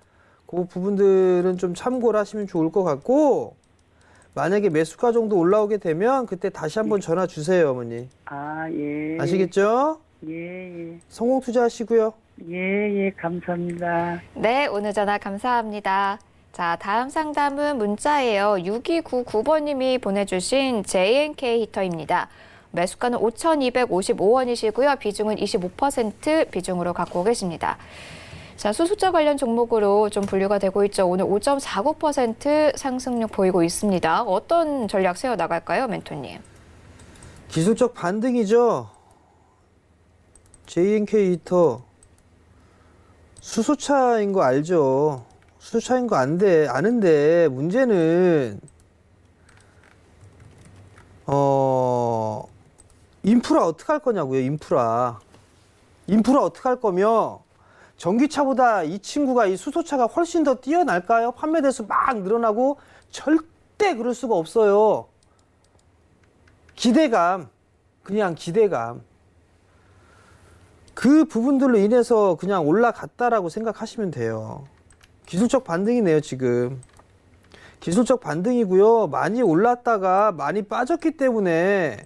그 부분들은 좀 참고를 하시면 좋을 것 같고 만약에 매수가 정도 올라오게 되면 그때 다시 한번 전화 주세요, 어머니. 예. 아시겠죠? 예. 성공 투자하시고요. 예. 감사합니다. 네, 오늘 전화 감사합니다. 자, 다음 상담은 문자예요. 6299번님이 보내주신 JNK 히터입니다. 매수가는 5,255원이시고요. 비중은 25% 비중으로 갖고 계십니다. 자, 수소차 관련 종목으로 좀 분류가 되고 있죠. 오늘 5.49% 상승률 보이고 있습니다. 어떤 전략 세워나갈까요, 멘토님? 기술적 반등이죠. JNK 히터 수소차인 거 알죠? 수소차인 거 아는데 문제는 인프라 어떻게 할 거냐고요. 인프라 어떻게 할 거며 전기차보다 이 친구가 이 수소차가 훨씬 더 뛰어날까요? 판매 대수 막 늘어나고 절대 그럴 수가 없어요. 기대감, 그냥 기대감. 그 부분들로 인해서 그냥 올라갔다라고 생각하시면 돼요. 기술적 반등이네요, 지금. 기술적 반등이고요. 많이 올랐다가 많이 빠졌기 때문에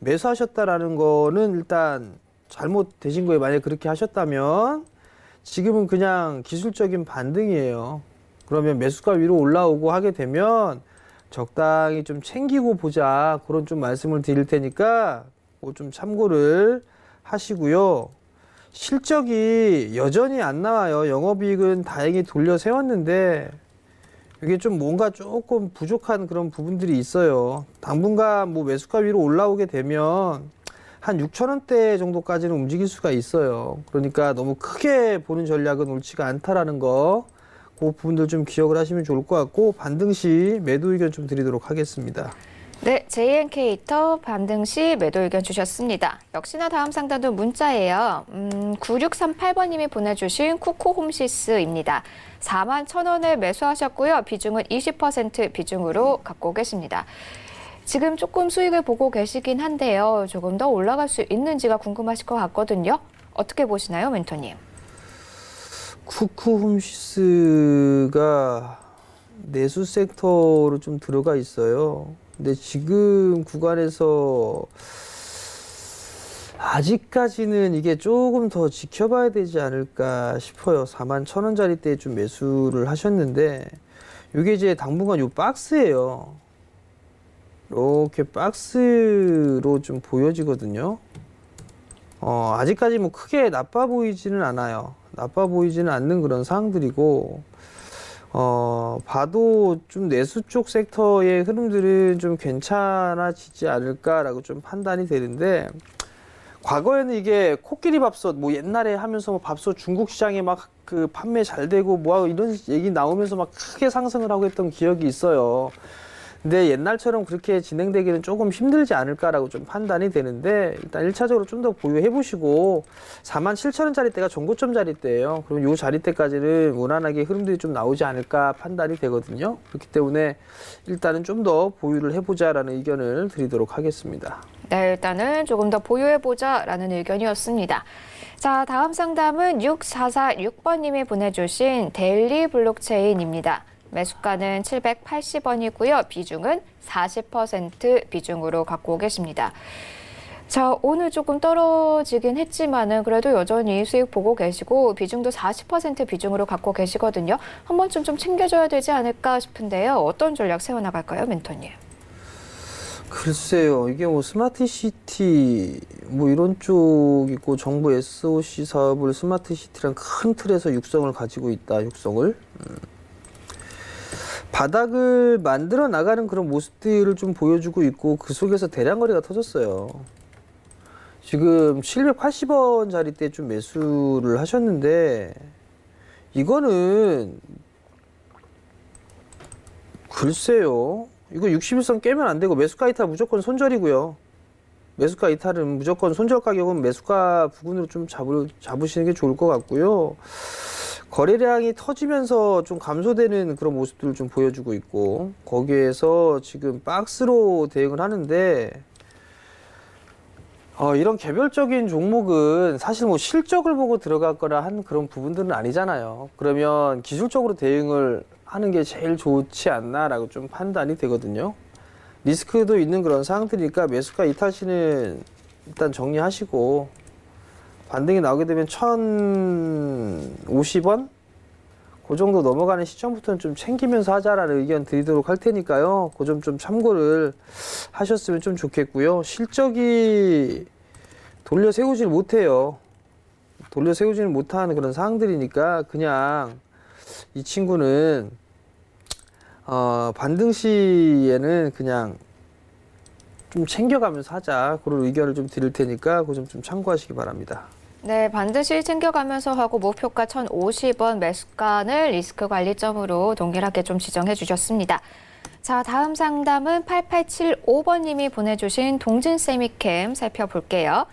매수하셨다라는 거는 일단 잘못되신 거예요. 만약에 그렇게 하셨다면 지금은 그냥 기술적인 반등이에요. 그러면 매수가 위로 올라오고 하게 되면 적당히 좀 챙기고 보자. 그런 좀 말씀을 드릴 테니까 그거 좀 참고를 하시고요. 실적이 여전히 안 나와요. 영업이익은 다행히 돌려 세웠는데 이게 좀 뭔가 조금 부족한 그런 부분들이 있어요. 당분간 뭐 매수가 위로 올라오게 되면 한 6,000원대 정도까지는 움직일 수가 있어요. 그러니까 너무 크게 보는 전략은 옳지가 않다라는 거, 그 부분들 좀 기억을 하시면 좋을 것 같고 반등 시 매도 의견 좀 드리도록 하겠습니다. 네, JNK 히터 반등 시 매도 의견 주셨습니다. 역시나 다음 상담도 문자예요. 9638번님이 보내주신 쿠코홈시스입니다. 41,000원에 매수하셨고요. 비중은 20% 비중으로 갖고 계십니다. 지금 조금 수익을 보고 계시긴 한데요. 조금 더 올라갈 수 있는지가 궁금하실 것 같거든요. 어떻게 보시나요, 멘토님? 쿠쿠홈시스가 내수 섹터로 좀 들어가 있어요. 근데 지금 구간에서 아직까지는 이게 조금 더 지켜봐야 되지 않을까 싶어요. 41,000원짜리대에 좀 매수를 하셨는데 이게 이제 당분간 요 박스예요. 이렇게 박스로 좀 보여지거든요. 아직까지 뭐 크게 나빠 보이지는 않아요. 나빠 보이지는 않는 그런 상황들이고, 봐도 좀 내수 쪽 섹터의 흐름들은 좀 괜찮아지지 않을까라고 좀 판단이 되는데, 과거에는 이게 코끼리 밥솥, 뭐 옛날에 하면서 뭐 밥솥 중국 시장에 막 그 판매 잘 되고 뭐 이런 얘기 나오면서 막 크게 상승을 하고 했던 기억이 있어요. 근데 옛날처럼 그렇게 진행되기는 조금 힘들지 않을까라고 좀 판단이 되는데, 일단 1차적으로 좀 더 보유해 보시고 47,000원짜리대가 정고점 자리대예요. 그럼 요 자리대까지는 무난하게 흐름들이 좀 나오지 않을까 판단이 되거든요. 그렇기 때문에 일단은 좀 더 보유를 해보자라는 의견을 드리도록 하겠습니다. 네, 일단은 조금 더 보유해보자라는 의견이었습니다. 자, 다음 상담은 6446번님이 보내주신 데일리 블록체인입니다. 매수가는 780원이고요. 비중은 40% 비중으로 갖고 계십니다. 자, 오늘 조금 떨어지긴 했지만은 그래도 여전히 수익 보고 계시고 비중도 40% 비중으로 갖고 계시거든요. 한 번쯤 좀 챙겨줘야 되지 않을까 싶은데요. 어떤 전략 세워나갈까요, 멘토님? 글쎄요, 이게 뭐 스마트시티 뭐 이런 쪽 있고 정부 SOC 사업을 스마트시티란 큰 틀에서 육성을 가지고 있다, 육성을. 바닥을 만들어 나가는 그런 모습들을 좀 보여주고 있고 그 속에서 대량 거래가 터졌어요. 지금 780원짜리 때 좀 매수를 하셨는데 이거는 글쎄요. 이거 61선 깨면 안 되고 매수가 이탈 무조건 손절이고요. 매수가 이탈은 무조건 손절 가격은 매수가 부근으로 좀 잡으시는 게 좋을 것 같고요. 거래량이 터지면서 좀 감소되는 그런 모습들을 좀 보여주고 있고 거기에서 지금 박스로 대응을 하는데 이런 개별적인 종목은 사실 뭐 실적을 보고 들어갔거나 한 그런 부분들은 아니잖아요. 그러면 기술적으로 대응을 하는 게 제일 좋지 않나라고 좀 판단이 되거든요. 리스크도 있는 그런 상황들이니까 매수가 이탈시는 일단 정리하시고 반등이 나오게 되면 1,050원? 그 정도 넘어가는 시점부터는 좀 챙기면서 하자라는 의견 드리도록 할 테니까요. 그 점 좀 참고를 하셨으면 좀 좋겠고요. 실적이 돌려 세우질 못해요. 돌려 세우지는 못하는 그런 상황들이니까 그냥 이 친구는 반등 시에는 그냥 좀 챙겨가면서 하자. 그런 의견을 좀 드릴 테니까 그 점 좀 참고하시기 바랍니다. 네, 반드시 챙겨가면서 하고 목표가 1,050원 매수가를 리스크 관리점으로 동일하게 좀 지정해 주셨습니다. 자, 다음 상담은 8875번님이 보내주신 동진세미캠 살펴볼게요.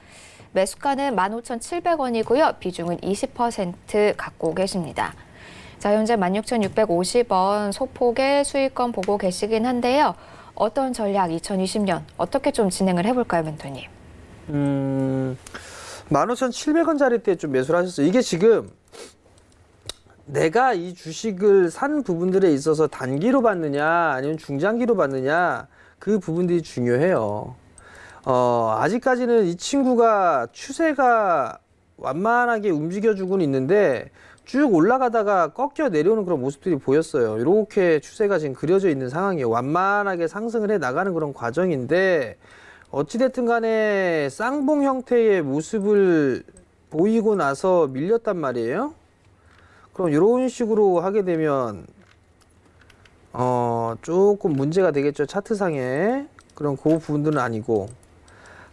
매수가는 15,700원이고요. 비중은 20% 갖고 계십니다. 자, 현재 16,650원 소폭의 수익권 보고 계시긴 한데요. 어떤 전략 2020년 어떻게 좀 진행을 해볼까요, 멘토님? 15,700원짜리 때 좀 매수를 하셨어요. 이게 지금 내가 이 주식을 산 부분들에 있어서 단기로 받느냐 아니면 중장기로 받느냐 그 부분들이 중요해요. 아직까지는 이 친구가 추세가 완만하게 움직여주고는 있는데 쭉 올라가다가 꺾여 내려오는 그런 모습들이 보였어요. 이렇게 추세가 지금 그려져 있는 상황이에요. 완만하게 상승을 해 나가는 그런 과정인데 어찌됐든 간에 쌍봉 형태의 모습을 보이고 나서 밀렸단 말이에요. 그럼 이런 식으로 하게 되면 조금 문제가 되겠죠. 차트상에. 그럼 그 부분들은 아니고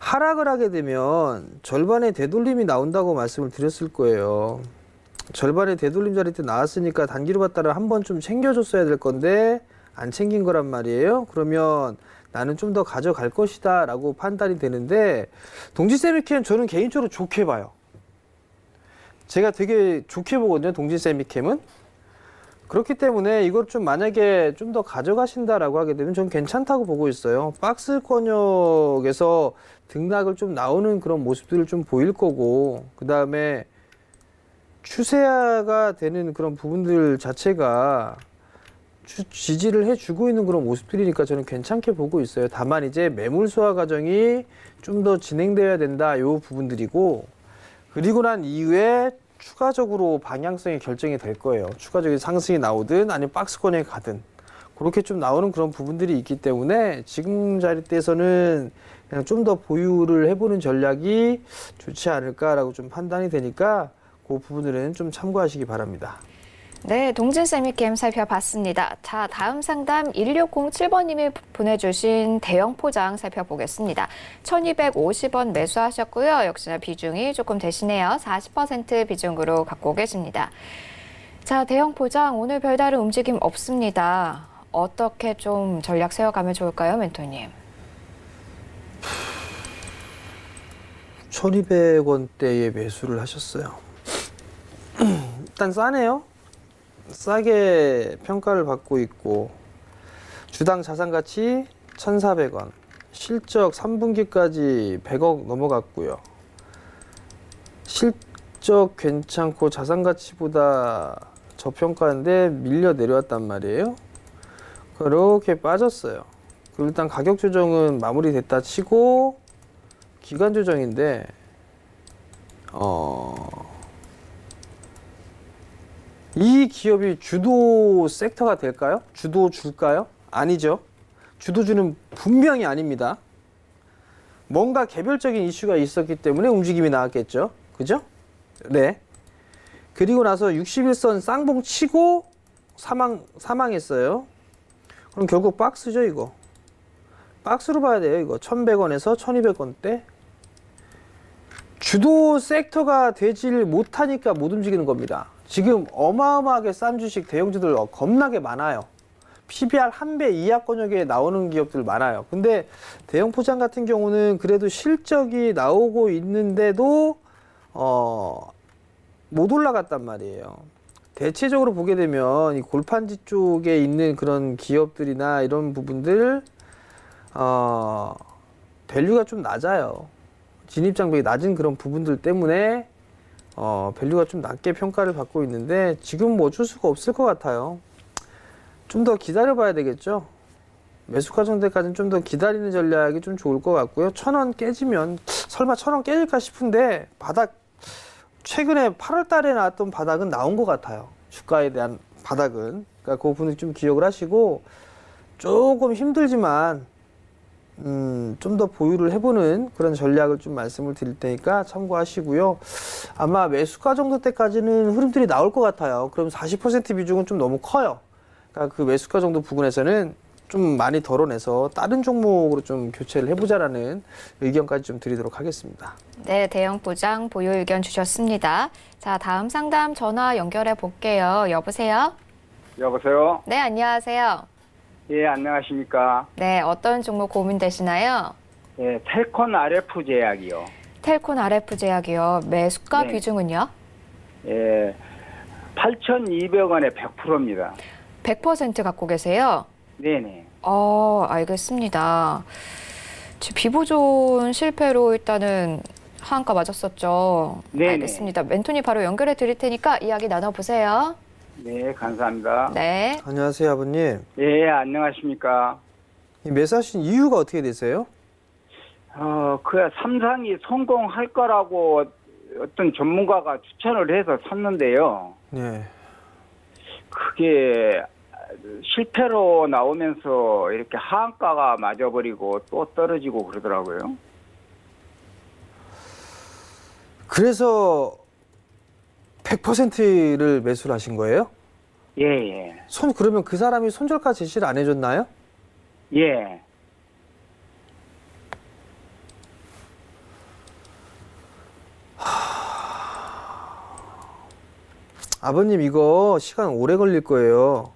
하락을 하게 되면 절반의 되돌림이 나온다고 말씀을 드렸을 거예요. 절반의 되돌림 자리 때 나왔으니까 단기로 봤다를 한번 좀 챙겨줬어야 될 건데 안 챙긴 거란 말이에요. 그러면 나는 좀 더 가져갈 것이다 라고 판단이 되는데 동지세미캠 저는 개인적으로 좋게 봐요. 제가 되게 좋게 보거든요. 동지세미캠은. 그렇기 때문에 이걸 좀 만약에 좀 더 가져가신다라고 하게 되면 전 괜찮다고 보고 있어요. 박스권역에서 등락을 좀 나오는 그런 모습들을 좀 보일 거고 그 다음에 추세가 되는 그런 부분들 자체가 지지를 해주고 있는 그런 모습들이니까 저는 괜찮게 보고 있어요. 다만 이제 매물 소화 과정이 좀 더 진행돼야 된다, 요 부분들이고, 그리고 난 이후에 추가적으로 방향성이 결정이 될 거예요. 추가적인 상승이 나오든 아니면 박스권에 가든 그렇게 좀 나오는 그런 부분들이 있기 때문에 지금 자리대에서는 그냥 좀 더 보유를 해보는 전략이 좋지 않을까라고 좀 판단이 되니까 그 부분들은 좀 참고하시기 바랍니다. 네, 동진세미캠 살펴봤습니다. 자, 다음 상담 1607번님이 보내주신 대형 포장 살펴보겠습니다. 1250원 매수하셨고요. 역시나 비중이 조금 되시네요. 40% 비중으로 갖고 계십니다. 자, 대형 포장 오늘 별다른 움직임 없습니다. 어떻게 좀 전략 세워가면 좋을까요, 멘토님? 1200원대에 매수를 하셨어요. 일단 싸네요. 싸게 평가를 받고 있고, 주당 자산가치 1,400원, 실적 3분기까지 100억 넘어갔고요. 실적 괜찮고 자산가치보다 저평가인데 밀려 내려왔단 말이에요. 그렇게 빠졌어요. 그리고 일단 가격 조정은 마무리됐다 치고 기간 조정인데 이 기업이 주도 섹터가 될까요? 주도 줄까요? 아니죠. 주도주는 분명히 아닙니다. 뭔가 개별적인 이슈가 있었기 때문에 움직임이 나왔겠죠. 그죠? 네. 그리고 나서 61선 쌍봉 치고 사망했어요. 그럼 결국 박스죠, 이거. 박스로 봐야 돼요, 이거. 1,100원에서 1,200원대. 주도 섹터가 되질 못하니까 못 움직이는 겁니다. 지금 어마어마하게 싼 주식 대형주들 겁나게 많아요. PBR 1배 이하권역에 나오는 기업들 많아요. 근데 대형 포장 같은 경우는 그래도 실적이 나오고 있는데도 못 올라갔단 말이에요. 대체적으로 보게 되면 이 골판지 쪽에 있는 그런 기업들이나 이런 부분들 밸류가 좀 낮아요. 진입장벽이 낮은 그런 부분들 때문에 밸류가 좀 낮게 평가를 받고 있는데 지금 뭐 어쩔 수가 없을 것 같아요. 좀 더 기다려 봐야 되겠죠. 매수 과정 때까지는 좀 더 기다리는 전략이 좀 좋을 것 같고요. 1,000원 깨지면 설마 1,000원 깨질까 싶은데 바닥 최근에 8월 달에 나왔던 바닥은 나온 것 같아요. 주가에 대한 바닥은. 그러니까 그 부분 좀 기억을 하시고 조금 힘들지만 좀 더 보유를 해보는 그런 전략을 좀 말씀을 드릴 테니까 참고하시고요. 아마 매수가 정도 때까지는 흐름들이 나올 것 같아요. 그럼 40% 비중은 좀 너무 커요. 그러니까 그 매수가 정도 부분에서는 좀 많이 덜어내서 다른 종목으로 좀 교체를 해보자라는 의견까지 좀 드리도록 하겠습니다. 네, 대형 포장 보유 의견 주셨습니다. 자, 다음 상담 전화 연결해 볼게요. 여보세요? 여보세요? 네, 안녕하세요. 예, 안녕하십니까? 네, 어떤 종목 고민되시나요? 예, 텔콘 RF 제약이요. 텔콘 RF 제약이요. 매수가 네. 비중은요? 예, 8,200원에 100%입니다. 100% 갖고 계세요? 네네. 알겠습니다. 지금 비보존 실패로 일단은 하한가 맞았었죠. 네네. 알겠습니다. 멘토님 바로 연결해 드릴 테니까 이야기 나눠보세요. 네, 감사합니다. 네. 안녕하세요, 아버님. 예, 안녕하십니까? 이 매수하신 이유가 어떻게 되세요? 그 삼성이 성공할 거라고 어떤 전문가가 추천을 해서 샀는데요. 네. 그게 실패로 나오면서 이렇게 하한가가 맞아버리고 또 떨어지고 그러더라고요. 그래서 100%를 매수를 하신 거예요? 예, 예. 그러면 그 사람이 손절가 제시를 안 해줬나요? 예. 아버님 이거 시간 오래 걸릴 거예요.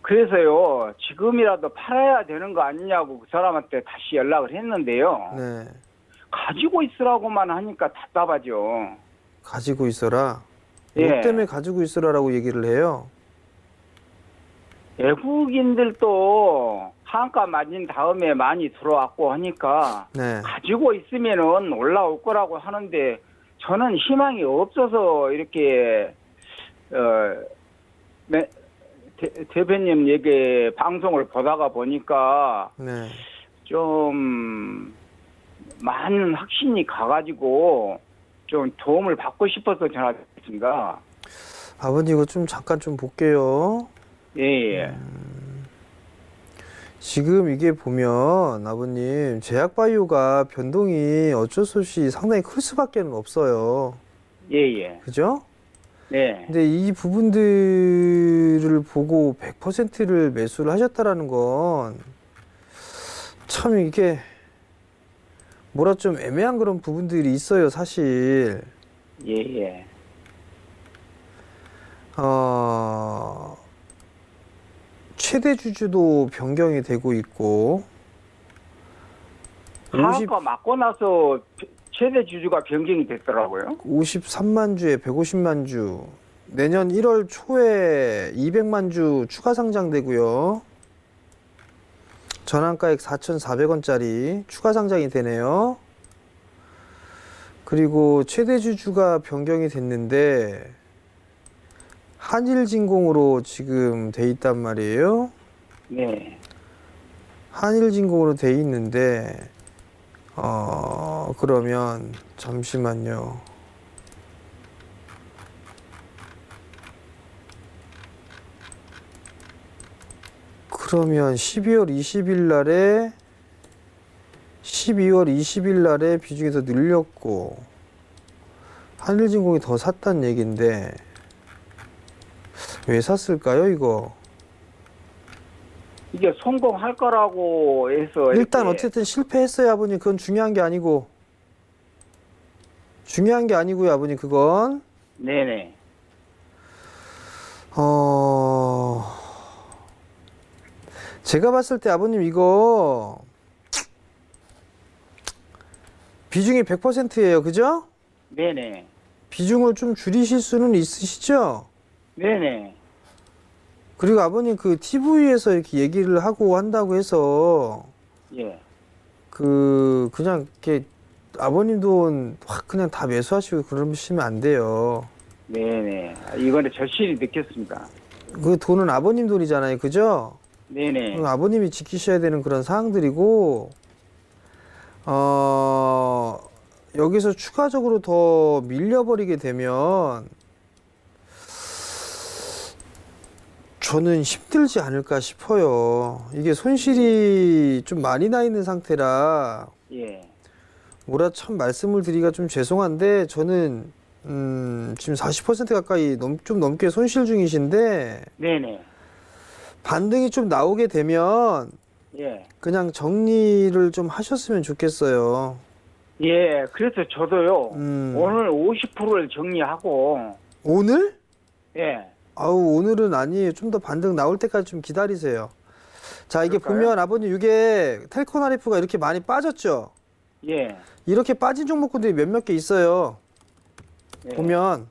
그래서요, 지금이라도 팔아야 되는 거 아니냐고 그 사람한테 다시 연락을 했는데요. 네. 가지고 있으라고만 하니까 답답하죠. 가지고 있어라. 예. 뭐 때문에 가지고 있어라라고 얘기를 해요? 외국인들도 한가 맞은 다음에 많이 들어왔고 하니까 네. 가지고 있으면은 올라올 거라고 하는데 저는 희망이 없어서 이렇게 대표님 얘기 방송을 보다가 보니까 네. 좀 많은 확신이 가가지고 좀 도움을 받고 싶어서 전화드렸습니다. 아버님 이거 좀 잠깐 좀 볼게요. 예. 지금 이게 보면 아버님 제약바이오가 변동이 어쩔 수 없이 상당히 클 수밖에 없어요. 예. 그죠? 네. 근데 이 부분들을 보고 100%를 매수를 하셨다라는 건 참 이게 뭐라 좀 애매한 그런 부분들이 있어요, 사실. 예. 최대 주주도 변경이 되고 있고 사업가 맞고 나서 최대 주주가 변경이 됐더라고요. 53만 주에 150만 주, 내년 1월 초에 200만 주 추가 상장되고요. 전환가액 4,400원짜리 추가 상장이 되네요. 그리고 최대 주주가 변경이 됐는데 한일진공으로 지금 돼 있단 말이에요. 네. 한일진공으로 돼 있는데 그러면 잠시만요. 그러면 12월 20일 날에 비중이 더 늘렸고 한일진공이 더 샀단 얘긴데 왜 샀을까요, 이거? 이게 성공할 거라고 해서 일단 이렇게 어쨌든 실패했어요, 아버님. 그건 중요한 게 아니고. 중요한 게 아니고요, 아버님. 그건. 네네. 제가 봤을 때 아버님 이거 비중이 100%예요. 그죠? 네네. 비중을 좀 줄이실 수는 있으시죠? 네네. 그리고 아버님 그 TV에서 이렇게 얘기를 하고 한다고 해서 예. 그냥 이렇게 아버님 돈 확 그냥 다 매수하시고 그러시면 안 돼요. 네네. 이번에 절실히 느꼈습니다. 그 돈은 아버님 돈이잖아요. 그죠? 네네. 아버님이 지키셔야 되는 그런 사항들이고, 여기서 추가적으로 더 밀려버리게 되면, 저는 힘들지 않을까 싶어요. 이게 손실이 좀 많이 나 있는 상태라, 예. 뭐라 참 말씀을 드리기가 좀 죄송한데, 저는, 지금 40% 가까이 좀 넘게 손실 중이신데, 네네. 반등이 좀 나오게 되면 예. 그냥 정리를 좀 하셨으면 좋겠어요. 예. 그래서 저도요. 오늘 50%를 정리하고. 오늘? 예. 아우, 오늘은 아니에요. 좀 더 반등 나올 때까지 좀 기다리세요. 자, 이게 그럴까요? 보면 아버님 이게 텔코나리프가 이렇게 많이 빠졌죠? 예. 이렇게 빠진 종목군들이 몇몇 개 있어요. 예. 보면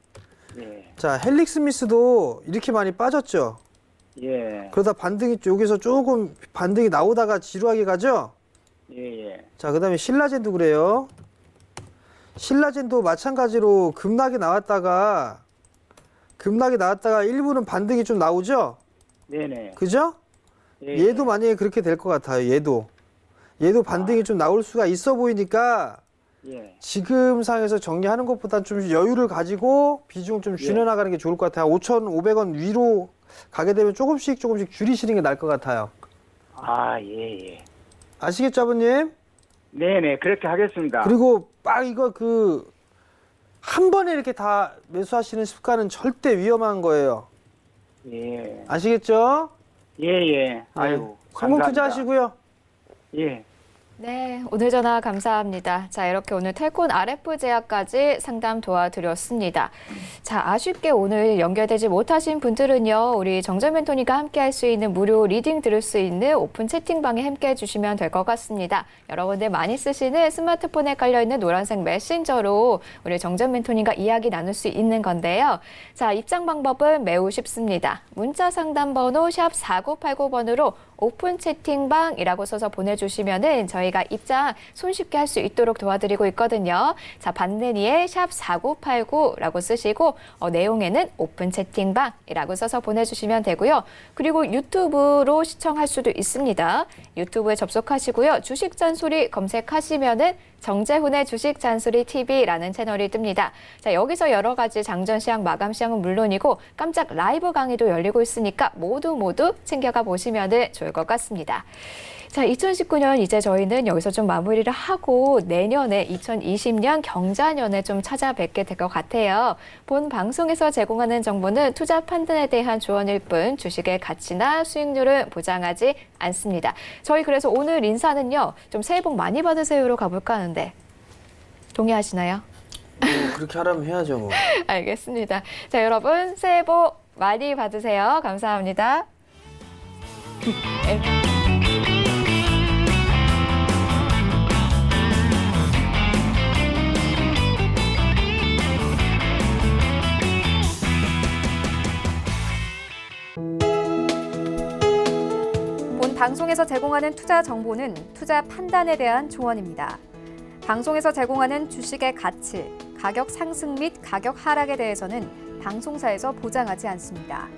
예. 자, 헬릭스미스도 이렇게 많이 빠졌죠? 예. 그러다 반등이 여기서 조금 반등이 나오다가 지루하게 가죠? 예. 자, 그 다음에 신라젠도 그래요. 신라젠도 마찬가지로 급락이 나왔다가 일부는 반등이 좀 나오죠? 네네. 그죠? 예. 얘도 만약에 그렇게 될 것 같아요. 얘도 반등이 좀 나올 수가 있어 보이니까 예. 지금 상에서 정리하는 것보다 좀 여유를 가지고 비중을 좀 줄여나가는 게 좋을 것 같아요. 5,500원 위로 가게 되면 조금씩 줄이시는 게 나을 것 같아요. 아, 예. 아시겠죠, 아버님? 네네. 그렇게 하겠습니다. 그리고 막 이거 한 번에 이렇게 다 매수하시는 습관은 절대 위험한 거예요. 예. 아시겠죠? 예. 아유. 성공 감사합니다. 투자하시고요. 예. 네, 오늘 전화 감사합니다. 자, 이렇게 오늘 텔콘 RF 제약까지 상담 도와드렸습니다. 자, 아쉽게 오늘 연결되지 못하신 분들은요, 우리 정전 멘토니가 함께 할 수 있는 무료 리딩 들을 수 있는 오픈 채팅방에 함께 해주시면 될 것 같습니다. 여러분들 많이 쓰시는 스마트폰에 깔려있는 노란색 메신저로 우리 정전 멘토니가 이야기 나눌 수 있는 건데요. 자, 입장 방법은 매우 쉽습니다. 문자 상담 번호 샵 4989번으로 오픈 채팅방이라고 써서 보내주시면은 저희 저희가 입장 손쉽게 할 수 있도록 도와드리고 있거든요. 자, 받는 이에 샵 4989라고 쓰시고 내용에는 오픈 채팅방이라고 써서 보내주시면 되고요. 그리고 유튜브로 시청할 수도 있습니다. 유튜브에 접속하시고요. 주식 잔소리 검색하시면은 정재훈의 주식 잔소리 TV라는 채널이 뜹니다. 자, 여기서 여러 가지 장전 시황, 마감 시황은 물론이고 깜짝 라이브 강의도 열리고 있으니까 모두 챙겨가 보시면 좋을 것 같습니다. 자, 2019년 이제 저희는 여기서 좀 마무리를 하고 내년에 2020년 경자년에 좀 찾아뵙게 될 것 같아요. 본 방송에서 제공하는 정보는 투자 판단에 대한 조언일 뿐 주식의 가치나 수익률은 보장하지 않습니다. 저희 그래서 오늘 인사는요. 좀 새해 복 많이 받으세요로 가볼까 하는데 동의하시나요? 그렇게 하라면 해야죠. 뭐. 알겠습니다. 자, 여러분 새해 복 많이 받으세요. 감사합니다. 본 방송에서 제공하는 투자 정보는 투자 판단에 대한 조언입니다. 방송에서 제공하는 주식의 가치, 가격 상승 및 가격 하락에 대해서는 방송사에서 보장하지 않습니다.